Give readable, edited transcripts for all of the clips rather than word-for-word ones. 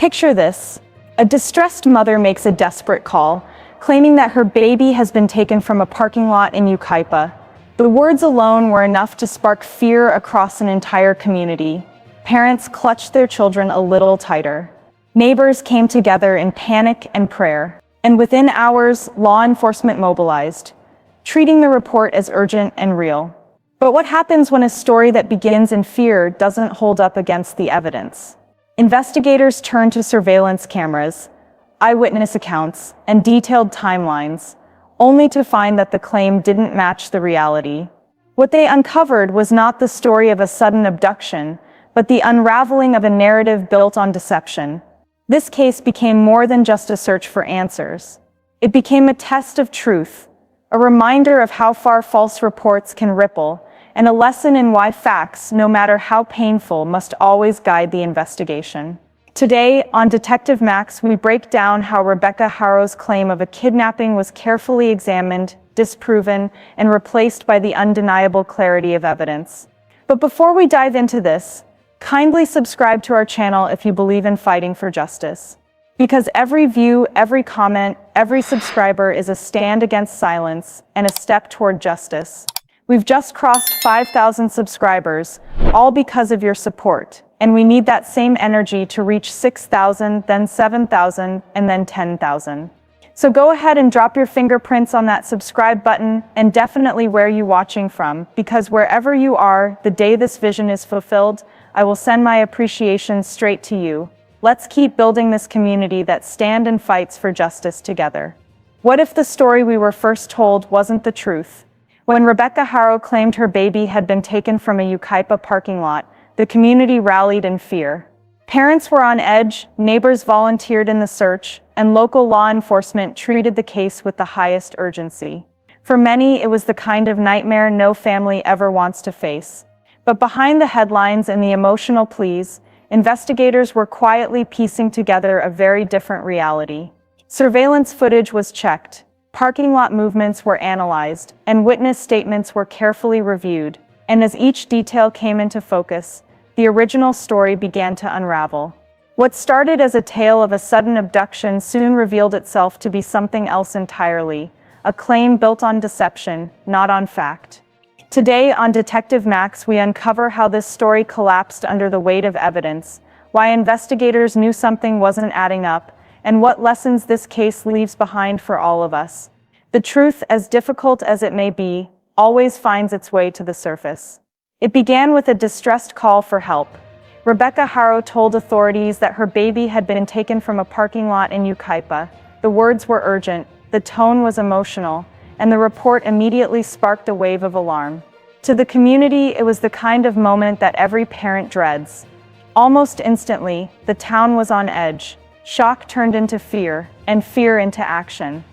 Picture this. A distressed mother makes a desperate call, claiming that her baby has been taken from a parking lot in Yucaipa. The words alone were enough to spark fear across an entire community. Parents clutched their children a little tighter. Neighbors came together in panic and prayer. And within hours, law enforcement mobilized, treating the report as urgent and real. But what happens when a story that begins in fear doesn't hold up against the evidence? Investigators turn to surveillance cameras, eyewitness accounts, and detailed timelines, only to find that the claim didn't match the reality. What they uncovered was not the story of a sudden abduction, but the unraveling of a narrative built on deception. This case became more than just a search for answers. It became a test of truth, a reminder of how far false reports can ripple, and a lesson in why facts, no matter how painful, must always guide the investigation. Today, on DetectiveMax, we break down how Rebecca Haro's claim of a kidnapping was carefully examined, disproven, and replaced by the undeniable clarity of evidence. But before we dive into this, kindly subscribe to our channel if you believe in fighting for justice. Because every view, every comment, every subscriber is a stand against silence and a step toward justice. We've just crossed 5,000 subscribers, all because of your support, and we need that same energy to reach 6,000, then 7,000, and then 10,000. So go ahead and drop your fingerprints on that subscribe button, and definitely where you're watching from, because wherever you are, the day this vision is fulfilled, I will send my appreciation straight to you. Let's keep building this community that stands and fights for justice together. What if the story we were first told wasn't the truth? When Rebecca Haro claimed her baby had been taken from a Yucaipa parking lot, the community rallied in fear. Parents were on edge, neighbors volunteered in the search, and local law enforcement treated the case with the highest urgency. For many, it was the kind of nightmare no family ever wants to face. But behind the headlines and the emotional pleas, investigators were quietly piecing together a very different reality. Surveillance footage was checked. Parking lot movements were analyzed, and witness statements were carefully reviewed. And as each detail came into focus, the original story began to unravel. What started as a tale of a sudden abduction soon revealed itself to be something else entirely, a claim built on deception, not on fact. Today on DetectiveMax, we uncover how this story collapsed under the weight of evidence, why investigators knew something wasn't adding up, and what lessons this case leaves behind for all of us. The truth, as difficult as it may be, always finds its way to the surface. It began with a distressed call for help. Rebecca Haro told authorities that her baby had been taken from a parking lot in Yucaipa. The words were urgent, the tone was emotional, and the report immediately sparked a wave of alarm. To the community, it was the kind of moment that every parent dreads. Almost instantly, the town was on edge. Shock turned into fear, and fear into action.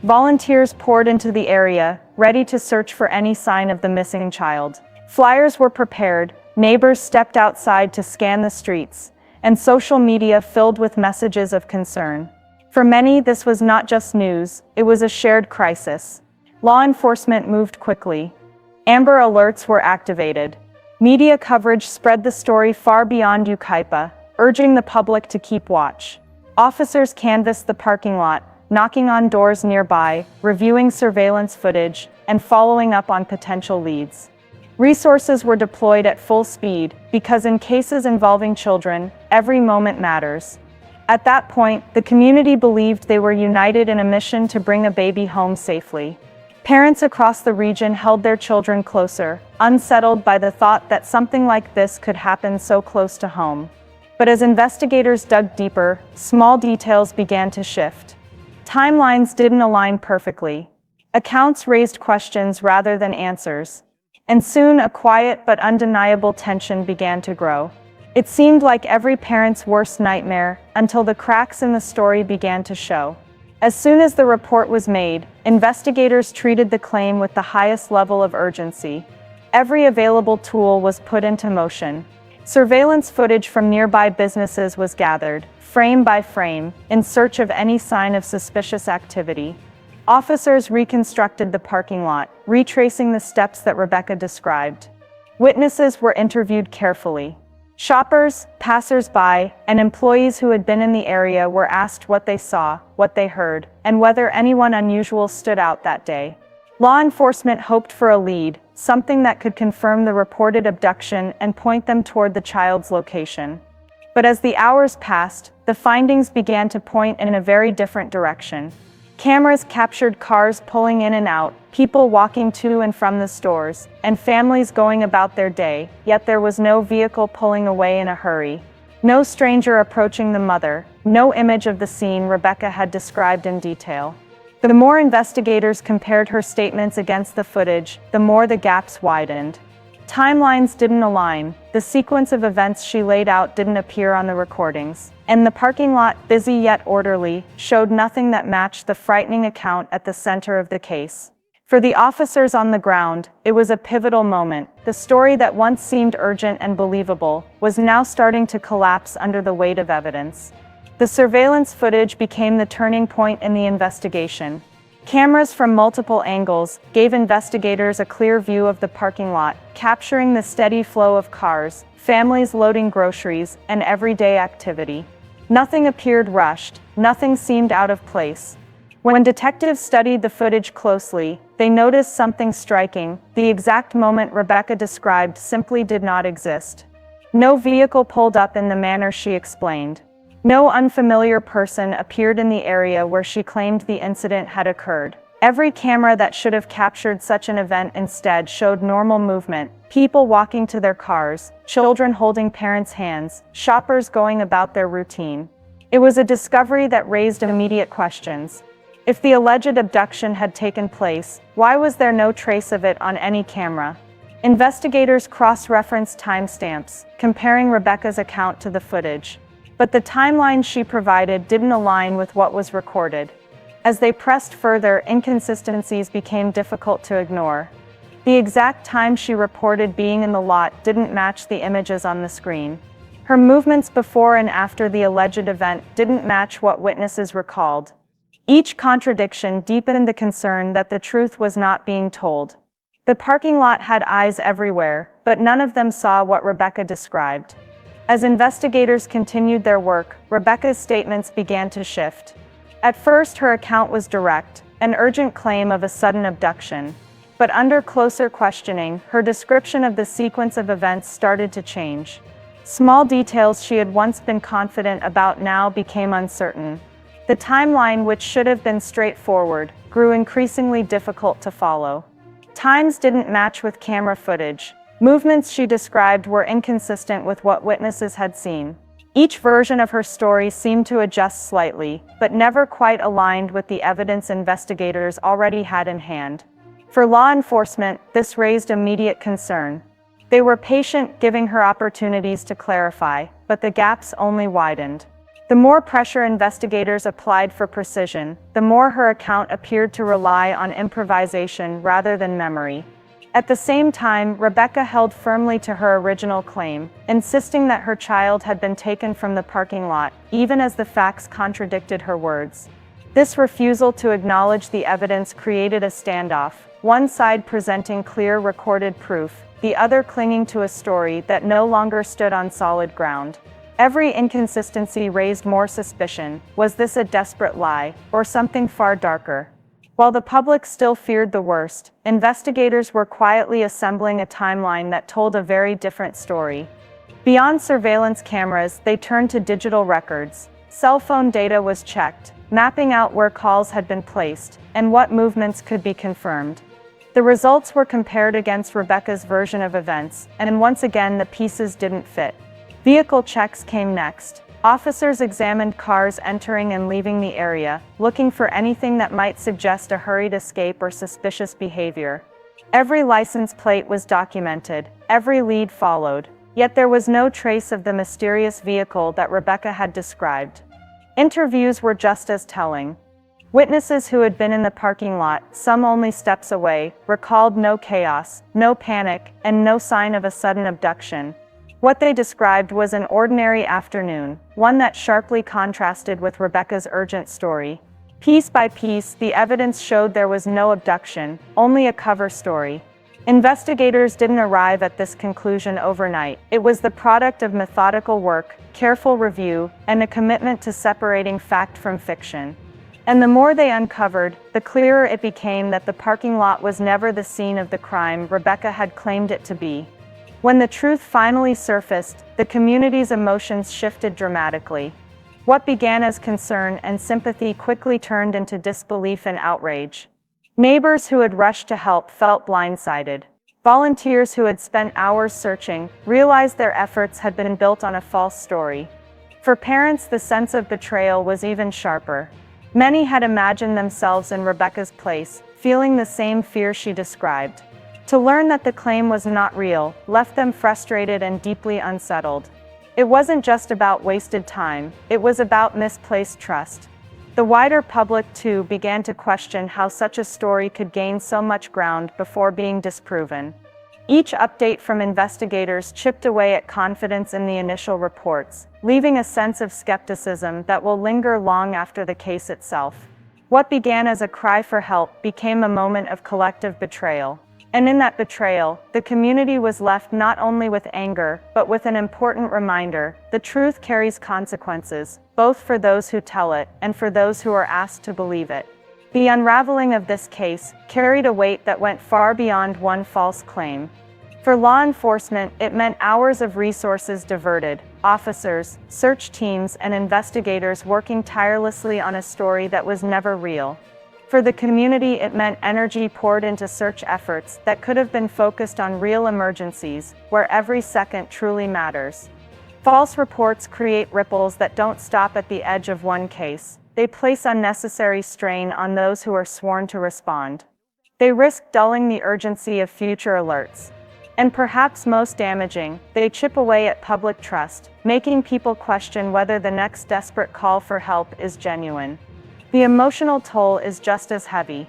Volunteers poured into the area, ready to search for any sign of the missing child. Flyers were prepared, neighbors stepped outside to scan the streets, and social media filled with messages of concern. For many, this was not just news, it was a shared crisis. Law enforcement moved quickly. Amber alerts were activated. Media coverage spread the story far beyond Yucaipa, urging the public to keep watch. Officers canvassed the parking lot, knocking on doors nearby, reviewing surveillance footage, and following up on potential leads. Resources were deployed at full speed, because in cases involving children, every moment matters. At that point, the community believed they were united in a mission to bring a baby home safely. Parents across the region held their children closer, unsettled by the thought that something like this could happen so close to home. But as investigators dug deeper, small details began to shift. Timelines didn't align perfectly. Accounts raised questions rather than answers. And soon a quiet but undeniable tension began to grow. It seemed like every parent's worst nightmare, until the cracks in the story began to show. As soon as the report was made, investigators treated the claim with the highest level of urgency. Every available tool was put into motion. Surveillance footage from nearby businesses was gathered, frame by frame, in search of any sign of suspicious activity. Officers reconstructed the parking lot, retracing the steps that Rebecca described. Witnesses were interviewed carefully. Shoppers, passers-by, and employees who had been in the area were asked what they saw, what they heard, and whether anyone unusual stood out that day. Law enforcement hoped for a lead, something that could confirm the reported abduction and point them toward the child's location. But as the hours passed, the findings began to point in a very different direction. Cameras captured cars pulling in and out, people walking to and from the stores, and families going about their day, yet there was no vehicle pulling away in a hurry. No stranger approaching the mother, no image of the scene Rebecca had described in detail. The more investigators compared her statements against the footage, the more the gaps widened. Timelines didn't align, the sequence of events she laid out didn't appear on the recordings, and the parking lot, busy yet orderly, showed nothing that matched the frightening account at the center of the case. For the officers on the ground, it was a pivotal moment. The story that once seemed urgent and believable was now starting to collapse under the weight of evidence. The surveillance footage became the turning point in the investigation. Cameras from multiple angles gave investigators a clear view of the parking lot, capturing the steady flow of cars, families loading groceries, and everyday activity. Nothing appeared rushed, nothing seemed out of place. When detectives studied the footage closely, they noticed something striking. The exact moment Rebecca described simply did not exist. No vehicle pulled up in the manner she explained. No unfamiliar person appeared in the area where she claimed the incident had occurred. Every camera that should have captured such an event instead showed normal movement, people walking to their cars, children holding parents' hands, shoppers going about their routine. It was a discovery that raised immediate questions. If the alleged abduction had taken place, why was there no trace of it on any camera? Investigators cross-referenced timestamps, comparing Rebecca's account to the footage. But the timeline she provided didn't align with what was recorded. As they pressed further, inconsistencies became difficult to ignore. The exact time she reported being in the lot didn't match the images on the screen. Her movements before and after the alleged event didn't match what witnesses recalled. Each contradiction deepened the concern that the truth was not being told. The parking lot had eyes everywhere, but none of them saw what Rebecca described. As investigators continued their work, Rebecca's statements began to shift. At first, her account was direct, an urgent claim of a sudden abduction. But under closer questioning, her description of the sequence of events started to change. Small details she had once been confident about now became uncertain. The timeline, which should have been straightforward, grew increasingly difficult to follow. Times didn't match with camera footage. Movements she described were inconsistent with what witnesses had seen. Each version of her story seemed to adjust slightly, but never quite aligned with the evidence investigators already had in hand. For law enforcement, this raised immediate concern. They were patient, giving her opportunities to clarify, but the gaps only widened. The more pressure investigators applied for precision, the more her account appeared to rely on improvisation rather than memory. At the same time, Rebecca held firmly to her original claim, insisting that her child had been taken from the parking lot, even as the facts contradicted her words. This refusal to acknowledge the evidence created a standoff, one side presenting clear recorded proof, the other clinging to a story that no longer stood on solid ground. Every inconsistency raised more suspicion. Was this a desperate lie, or something far darker? While the public still feared the worst, investigators were quietly assembling a timeline that told a very different story. Beyond surveillance cameras, they turned to digital records. Cell phone data was checked, mapping out where calls had been placed, and what movements could be confirmed. The results were compared against Rebecca's version of events, and once again the pieces didn't fit. Vehicle checks came next. Officers examined cars entering and leaving the area, looking for anything that might suggest a hurried escape or suspicious behavior. Every license plate was documented, every lead followed, yet there was no trace of the mysterious vehicle that Rebecca had described. Interviews were just as telling. Witnesses who had been in the parking lot, some only steps away, recalled no chaos, no panic, and no sign of a sudden abduction. What they described was an ordinary afternoon, one that sharply contrasted with Rebecca's urgent story. Piece by piece, the evidence showed there was no abduction, only a cover story. Investigators didn't arrive at this conclusion overnight. It was the product of methodical work, careful review, and a commitment to separating fact from fiction. And the more they uncovered, the clearer it became that the parking lot was never the scene of the crime Rebecca had claimed it to be. When the truth finally surfaced, the community's emotions shifted dramatically. What began as concern and sympathy quickly turned into disbelief and outrage. Neighbors who had rushed to help felt blindsided. Volunteers who had spent hours searching realized their efforts had been built on a false story. For parents, the sense of betrayal was even sharper. Many had imagined themselves in Rebecca's place, feeling the same fear she described. To learn that the claim was not real left them frustrated and deeply unsettled. It wasn't just about wasted time, it was about misplaced trust. The wider public, too, began to question how such a story could gain so much ground before being disproven. Each update from investigators chipped away at confidence in the initial reports, leaving a sense of skepticism that will linger long after the case itself. What began as a cry for help became a moment of collective betrayal. And in that betrayal, the community was left not only with anger, but with an important reminder: the truth carries consequences, both for those who tell it and for those who are asked to believe it. The unraveling of this case carried a weight that went far beyond one false claim. For law enforcement, it meant hours of resources diverted, officers, search teams, and investigators working tirelessly on a story that was never real. For the community, it meant energy poured into search efforts that could have been focused on real emergencies, where every second truly matters. False reports create ripples that don't stop at the edge of one case. They place unnecessary strain on those who are sworn to respond. They risk dulling the urgency of future alerts. And perhaps most damaging, they chip away at public trust, making people question whether the next desperate call for help is genuine. The emotional toll is just as heavy.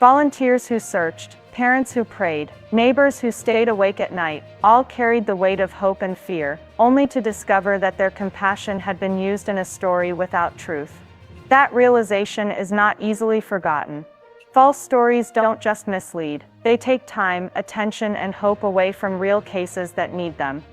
Volunteers who searched, parents who prayed, neighbors who stayed awake at night, all carried the weight of hope and fear, only to discover that their compassion had been used in a story without truth. That realization is not easily forgotten. False stories don't just mislead, they take time, attention, and hope away from real cases that need them.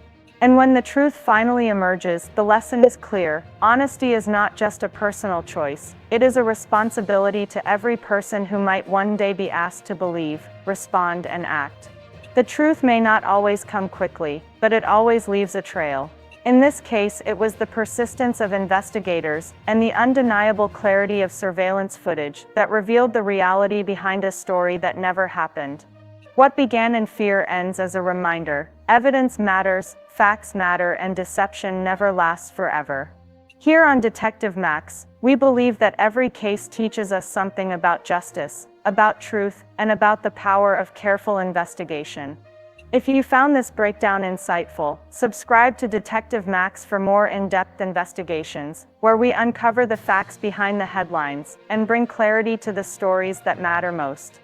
And when the truth finally emerges, the lesson is clear: honesty is not just a personal choice, it is a responsibility to every person who might one day be asked to believe, respond, and act. The truth may not always come quickly, but it always leaves a trail. In this case, it was the persistence of investigators and the undeniable clarity of surveillance footage that revealed the reality behind a story that never happened. What began in fear ends as a reminder: evidence matters, facts matter, and deception never lasts forever. Here on DetectiveMax, we believe that every case teaches us something about justice, about truth, and about the power of careful investigation. If you found this breakdown insightful, subscribe to DetectiveMax for more in-depth investigations, where we uncover the facts behind the headlines and bring clarity to the stories that matter most.